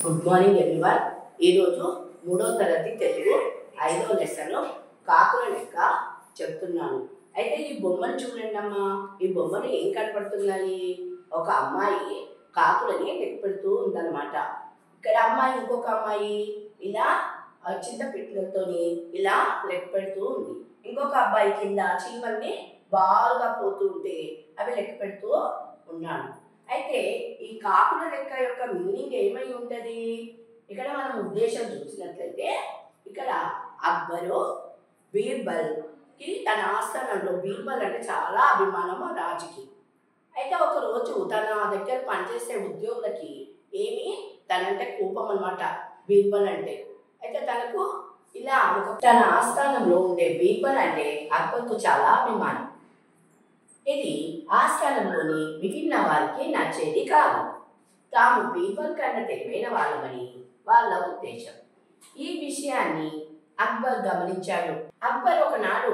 Good morning everyone. ఈరోజు 3వ తరగతి తెలుగు 5వ లెసన్ కాకుల లెక్క చెప్తున్నాను. అయితే ఈ బొమ్మను చూడండి అమ్మా. ఈ బొమ్మను ఏం కనపడుతున్నాయి? ఒక అమ్మాయి కాకులని లెక్క పెడుతూ ఉందన్నమాట. ఇక్కడ అమ్మాయి ఇంకొక అమ్మాయి ఇలా చిన్న పిట్టలతోని ఇలా లెక్క పెడుతూ ఉంది. ఇంకొక అబ్బాయి కింద చీమల్ని బాగా పోతూ ఉంటే అవి లెక్క పెడుతూ ఉన్నాడు. అయితే ఈ కాకుల లెక్క యొక్క మీనింగ్ ఏమై ఉంటుంది? ఇక్కడ మనం ఉద్దేశం చూసినట్లయితే ఇక్కడ అక్బరు బీర్బల్కి తన ఆస్థానంలో, బీర్బల్ అంటే చాలా అభిమానం ఆ రాజుకి. అయితే ఒకరోజు తన దగ్గర పనిచేసే ఉద్యోగులకి ఏమి తనంటే కోపం అనమాట బీర్బల్ అంటే. అయితే తనకు ఇలా తన ఆస్థానంలో ఉండే బీర్బల్ అంటే అక్బర్కు చాలా అభిమానం. ఇది ఆస్థానంలోని మిగిలిన వారికి నచ్చేది కాదు. తాము బీర్బల్ కన్నా తెలివైన వాళ్ళమని వాళ్ళ ఉద్దేశం. ఈ విషయాన్ని అక్బర్ గమనించాడు. అక్బర్ ఒకనాడు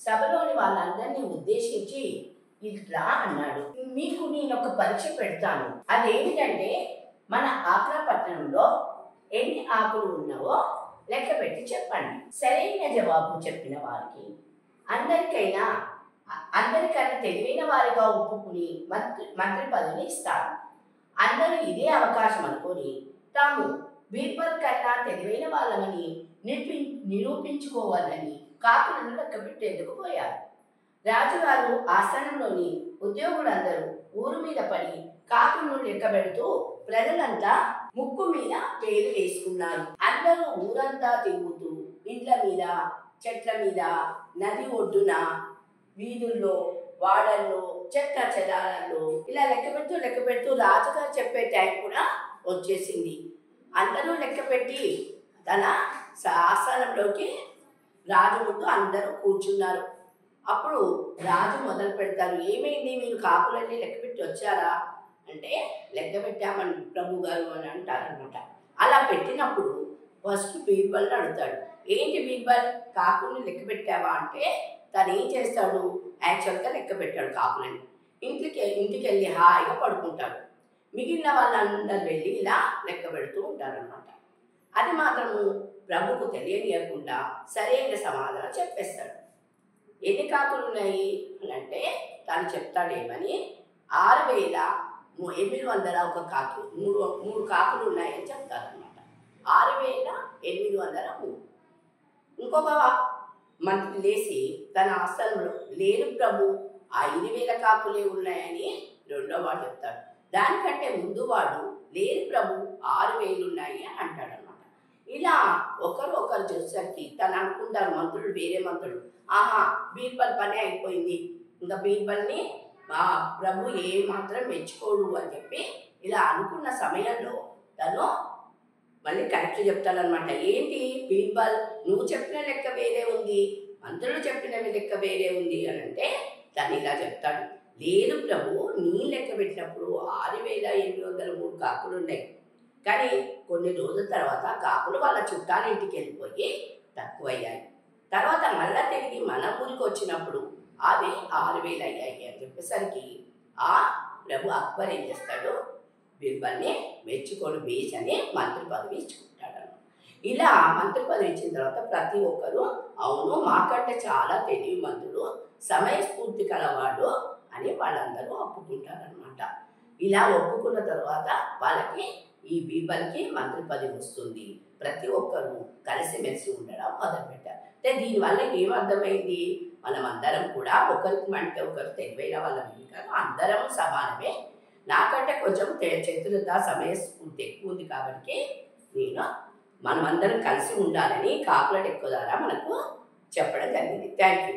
సభలోని వాళ్ళందరినీ ఉద్దేశించి ఇట్లా అన్నాడు, మీకు నేను ఒక పరీక్ష పెడతాను. అదేమిటంటే మన ఆగ్రా పట్టణంలో ఎన్ని ఆకులు ఉన్నావో లెక్క పెట్టి చెప్పండి. సరైన జవాబు చెప్పిన వారికి అందరికన్నా తెలివైన వారిగా ఒప్పుకుని మంత్రి పదవిని ఇస్తారు. అందరూ ఇదే అవకాశం అనుకొని తాము బీర్బల్ కన్నా తెలివైన వాళ్ళమని నిరూపించుకోవాలని కాకులను లెక్క పెట్టేందుకు పోయారు. రాజుగారు ఆస్థానంలోని ఉద్యోగులందరూ ఊరు మీద పడి కాకులను లెక్క పెడుతూ ప్రజలంతా ముక్కు మీద పేరు వేసుకున్నారు. అందరూ ఊరంతా తిరుగుతూ ఇండ్ల మీద, చెట్ల మీద, నది ఒడ్డున, వీధుల్లో, వాడల్లో, చెత్త చెదారాల్లో ఇలా లెక్క పెడుతూ రాజుగారు చెప్పే టైం కూడా వచ్చేసింది. అందరూ లెక్క పెట్టి తన ఆస్థానంలోకి రాజు ముందు అందరూ కూర్చున్నారు. అప్పుడు రాజు మొదలు పెడతారు, ఏమైంది మీరు కాకులన్నీ లెక్క పెట్టి వచ్చారా అంటే, లెక్క పెట్టామని ప్రభు గారు అని అంటారనమాట. అలా పెట్టినప్పుడు ఫస్ట్ బీర్బల్ అడుగుతాడు, ఏంటి బీర్బల్ కాకుల్ని లెక్క పెట్టావా అంటే తను ఏం చేస్తాడు, యాక్చువల్గా లెక్క పెట్టాడు కాకులని. ఇంటికి వెళ్ళి హాయిగా పడుకుంటాడు. మిగిలిన వాళ్ళందరూ వెళ్ళి ఇలా లెక్క పెడుతూ ఉంటారనమాట. అది మాత్రము ప్రభుకు తెలియనియకుండా సరైన సమాధానం చెప్పేస్తాడు. ఎన్ని కాకులు ఉన్నాయి అని అంటే తను చెప్తాడేమని 6,800 ఒక కాకు, మూడు కాకులు ఉన్నాయని చెప్తారనమాట. 6,803. ఇంకొక మంత్రి లేచి తన ఆస్థానంలో, లేదు ప్రభు 5,000 కాకులే ఉన్నాయని రెండో వాడు చెప్తాడు. దానికంటే ముందు వాడు, లేదు ప్రభు 6,000 ఉన్నాయి అని అంటాడు అనమాట. ఇలా ఒకరు చూసేసరికి తను అనుకుంటారు మంత్రులు, వేరే మంత్రులు, ఆహా బీర్బల్ పని అయిపోయింది, ఇంకా బీర్బల్ని ప్రభు ఏ మాత్రం మెచ్చుకోడు అని చెప్పి ఇలా అనుకున్న సమయంలో తను మళ్ళీ కరెక్ట్ చెప్తాడనమాట. ఏంటి బీర్బల్, నువ్వు చెప్పిన లెక్క వేరే ఉంది, మంత్రులు చెప్పిన లెక్క వేరే ఉంది అని అంటే తను ఇలా చెప్తాడు, లేదు ప్రభు నీ లెక్క పెట్టినప్పుడు 6,803 కాకులు ఉన్నాయి. కానీ కొన్ని రోజుల తర్వాత కాకులు వాళ్ళ చుట్టాల ఇంటికి వెళ్ళిపోయి తక్కువయ్యాయి. తర్వాత మళ్ళా తిరిగి మన ఊరికి వచ్చినప్పుడు అవి 6,000 అయ్యాయి అని చెప్పేసరికి ఆ ప్రభు అక్బర్ ఏం చేస్తాడు, బీర్బల్ని మెచ్చుకోడు, బేస్ అని మంత్రి పదవి ఇచ్చుకుంటాడు. ఇలా మంత్రి పదవి ఇచ్చిన తర్వాత ప్రతి ఒక్కరూ అవును మాకంటే చాలా తెలివి మంత్రులు, సమయస్ఫూర్తి కలవాడు అని వాళ్ళందరూ ఒప్పుకుంటారనమాట. ఇలా ఒప్పుకున్న తర్వాత వాళ్ళకి ఈ బీర్బల్కి మంత్రి పదవి వస్తుంది. ప్రతి ఒక్కరూ కలిసిమెలిసి ఉండడం మొదలుపెట్టారు. అంటే దీనివల్ల ఏమర్థమైంది, మనం అందరం కూడా ఒకరికి అంటే ఒకరు తెలివైన వాళ్ళమే కాదు, అందరం సమానమే. నాకంటే కొంచెం చతురత, సమయస్ఫూర్తి ఎక్కువ ఉంది కాబట్టి మనమందరం కలిసి ఉండాలని కాకుల లెక్క ద్వారా మనకు చెప్పడం జరిగింది. Thank you.